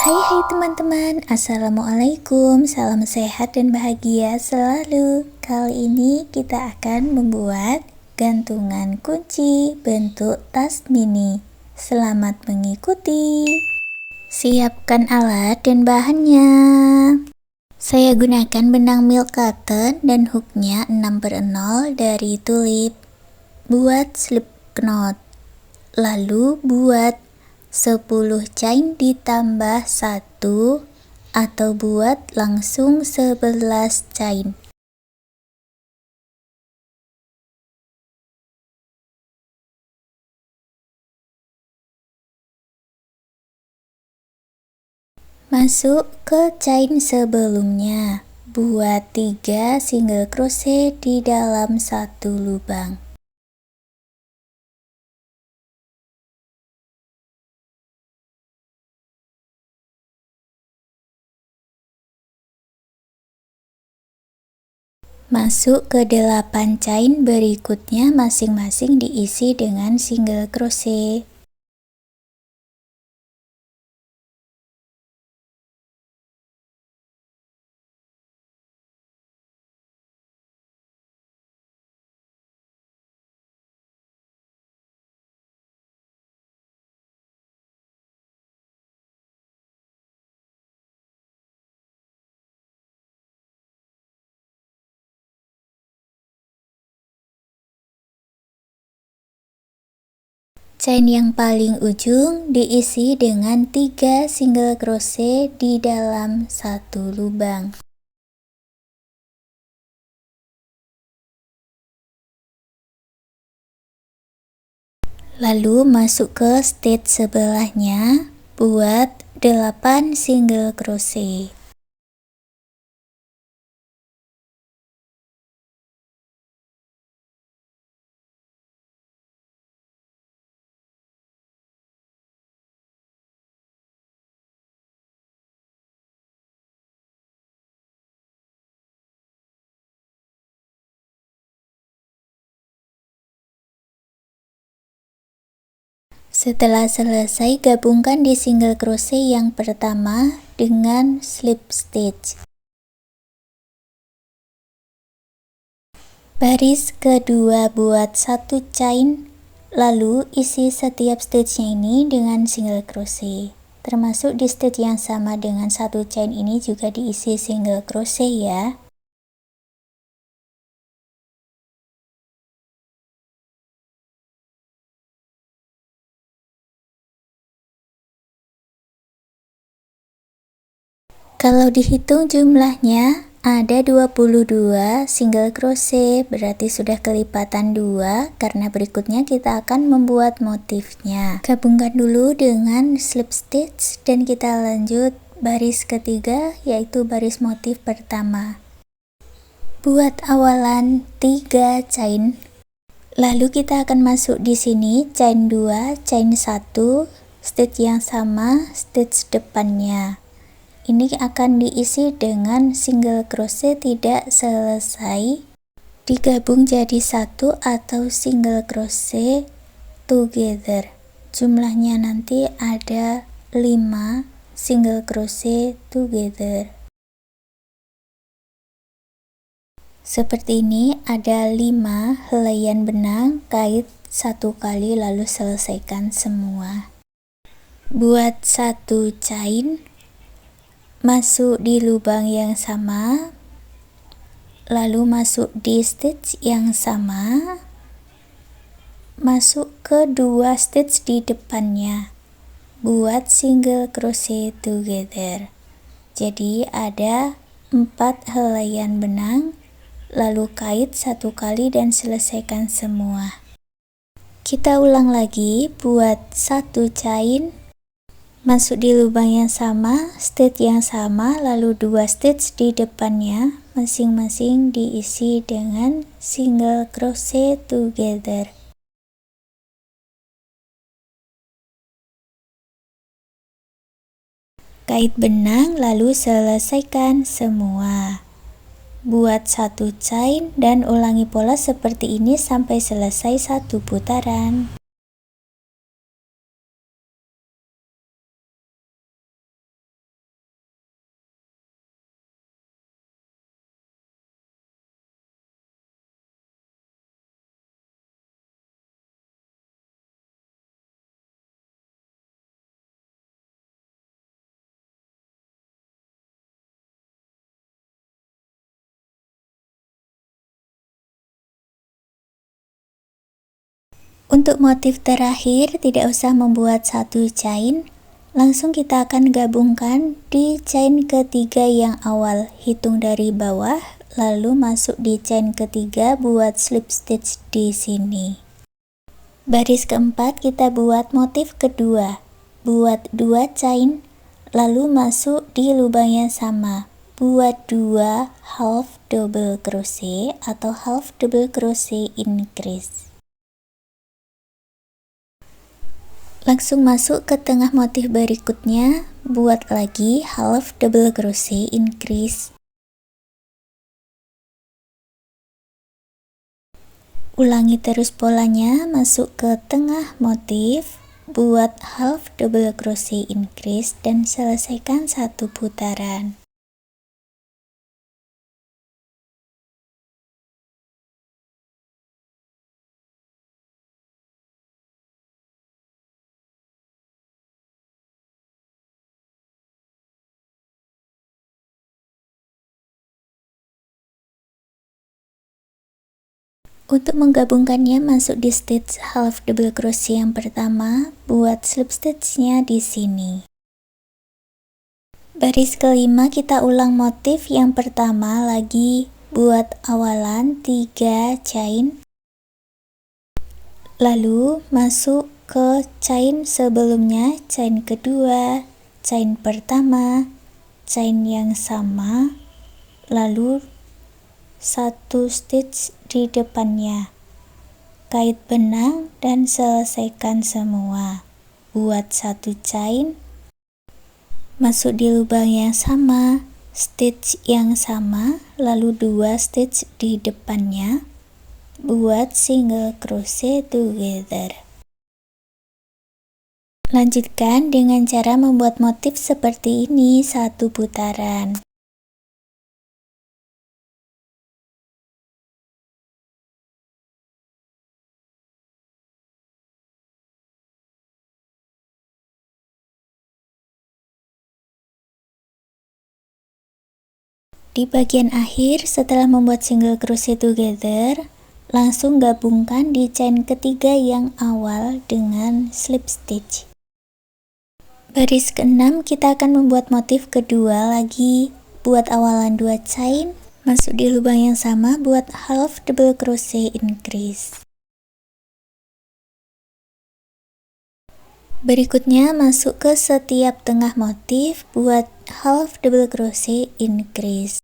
Hai teman-teman, Assalamualaikum, salam sehat dan bahagia selalu. Kali ini kita akan membuat gantungan kunci bentuk tas mini. Selamat mengikuti. Siapkan alat dan bahannya. Saya gunakan benang milk cotton dan hooknya 6/0 dari Tulip. Buat slip knot. Lalu buat 10 chain ditambah 1 atau buat langsung 11 chain. Masuk ke chain sebelumnya. Buat 3 single crochet di dalam satu lubang. Masuk ke 8 chain berikutnya, masing-masing diisi dengan single crochet. Chain yang paling ujung diisi dengan 3 single crochet di dalam satu lubang. Lalu masuk ke stitch sebelahnya, buat 8 single crochet. Setelah selesai, gabungkan di single crochet yang pertama dengan slip stitch. Baris kedua buat 1 chain, lalu isi setiap stitchnya ini dengan single crochet. Termasuk di stitch yang sama dengan 1 chain ini juga diisi single crochet ya. Kalau dihitung jumlahnya ada 22 single crochet, berarti sudah kelipatan 2 karena berikutnya kita akan membuat motifnya. Gabungkan dulu dengan slip stitch dan kita lanjut baris ketiga, yaitu baris motif pertama. Buat awalan 3 chain. Lalu kita akan masuk di sini chain 2, chain 1, stitch yang sama, stitch depannya. Ini akan diisi dengan single crochet tidak selesai, digabung jadi satu atau single crochet together. Jumlahnya nanti ada 5 single crochet together. Seperti ini, ada 5 helaian benang, kait 1 kali lalu selesaikan semua. Buat 1 chain, masuk di lubang yang sama, lalu masuk di stitch yang sama, masuk ke 2 stitch di depannya, buat single crochet together. Jadi ada 4 helaian benang, lalu kait 1 kali dan selesaikan semua. Kita ulang lagi, buat 1 chain, masuk di lubang yang sama, stitch yang sama, lalu 2 stitch di depannya, masing-masing diisi dengan single crochet together. Kait benang lalu selesaikan semua. Buat 1 chain dan ulangi pola seperti ini sampai selesai 1 putaran. Untuk motif terakhir tidak usah membuat satu chain, langsung kita akan gabungkan di chain ketiga yang awal. Hitung dari bawah, lalu masuk di chain ketiga buat slip stitch di sini. Baris keempat kita buat motif kedua. Buat 2 chain, lalu masuk di lubang yang sama. Buat 2 half double crochet atau half double crochet increase. Langsung masuk ke tengah motif berikutnya, buat lagi half double crochet increase. Ulangi terus polanya, masuk ke tengah motif, buat half double crochet increase dan selesaikan satu putaran. Untuk menggabungkannya, masuk di stitch half double crochet yang pertama, buat slip stitchnya di sini. Baris kelima kita ulang motif yang pertama lagi, buat awalan 3 chain, lalu masuk ke chain sebelumnya, chain kedua, chain pertama, chain yang sama, lalu satu stitch di depannya, kait benang dan selesaikan semua. Buat satu chain, masuk di lubang yang sama, stitch yang sama, lalu 2 stitch di depannya, buat single crochet together. Lanjutkan dengan cara membuat motif seperti ini satu putaran. Di bagian akhir, setelah membuat single crochet together, langsung gabungkan di chain ketiga yang awal dengan slip stitch. Baris ke-6 kita akan membuat motif kedua lagi, buat awalan 2 chain, masuk di lubang yang sama buat half double crochet increase. Berikutnya masuk ke setiap tengah motif buat half double crochet increase.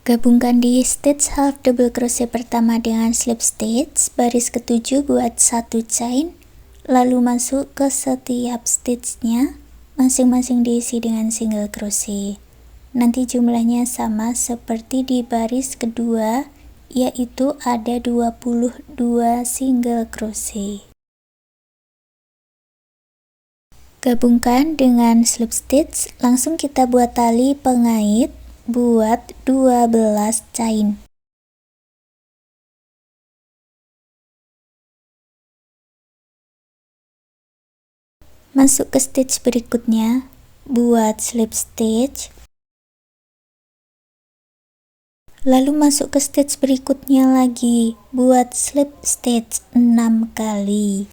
Gabungkan di stitch half double crochet pertama dengan slip stitch, baris ke-7 buat satu chain, lalu masuk ke setiap stitchnya, masing-masing diisi dengan single crochet. Nanti jumlahnya sama seperti di baris kedua, yaitu ada 22 single crochet. Gabungkan dengan slip stitch, langsung kita buat tali pengait buat 12 chain. Masuk ke stitch berikutnya, buat slip stitch, lalu masuk ke stitch berikutnya lagi, buat slip stitch 6 kali.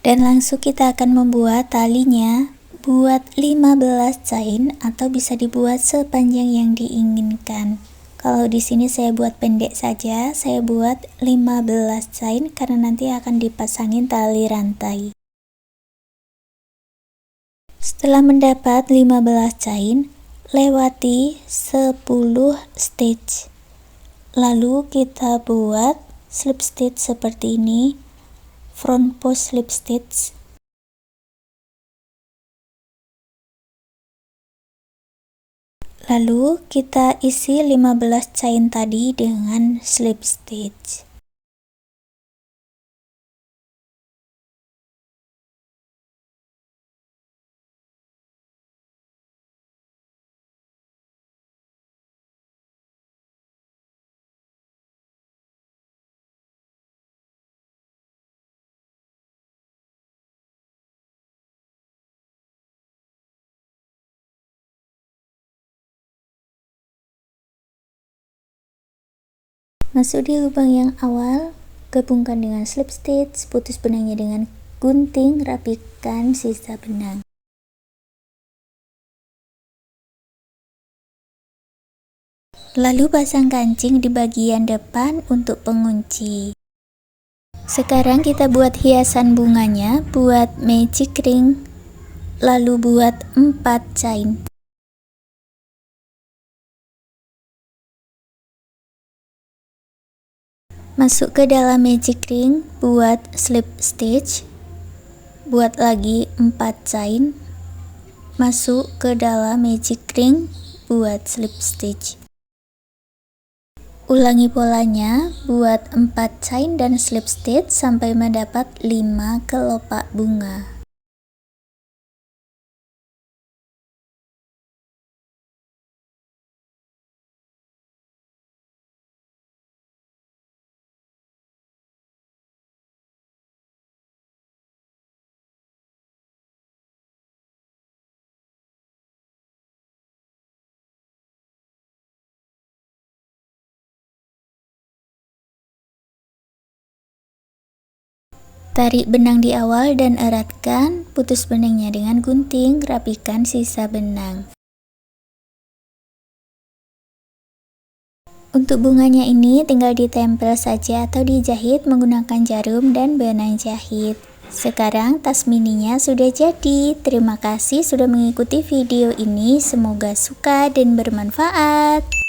Dan langsung kita akan membuat talinya buat 15 chain atau bisa dibuat sepanjang yang diinginkan. Kalau di sini saya buat pendek saja, saya buat 15 chain karena nanti akan dipasangin tali rantai. Setelah mendapat 15 chain, lewati 10 stitch. Lalu kita buat slip stitch seperti ini, front post slip stitch. Lalu kita isi 15 chain tadi dengan slip stitch. Masuk di lubang yang awal, gabungkan dengan slip stitch, putus benangnya dengan gunting, rapikan sisa benang. Lalu pasang kancing di bagian depan untuk pengunci. Sekarang kita buat hiasan bunganya, buat magic ring, lalu buat 4 chain. Masuk ke dalam magic ring, buat slip stitch, buat lagi 4 chain, masuk ke dalam magic ring, buat slip stitch. Ulangi polanya, buat 4 chain dan slip stitch sampai mendapat 5 kelopak bunga. Tarik benang di awal dan eratkan, putus benangnya dengan gunting, rapikan sisa benang. Untuk bunganya ini tinggal ditempel saja atau dijahit menggunakan jarum dan benang jahit. Sekarang tas mininya sudah jadi. Terima kasih sudah mengikuti video ini, semoga suka dan bermanfaat.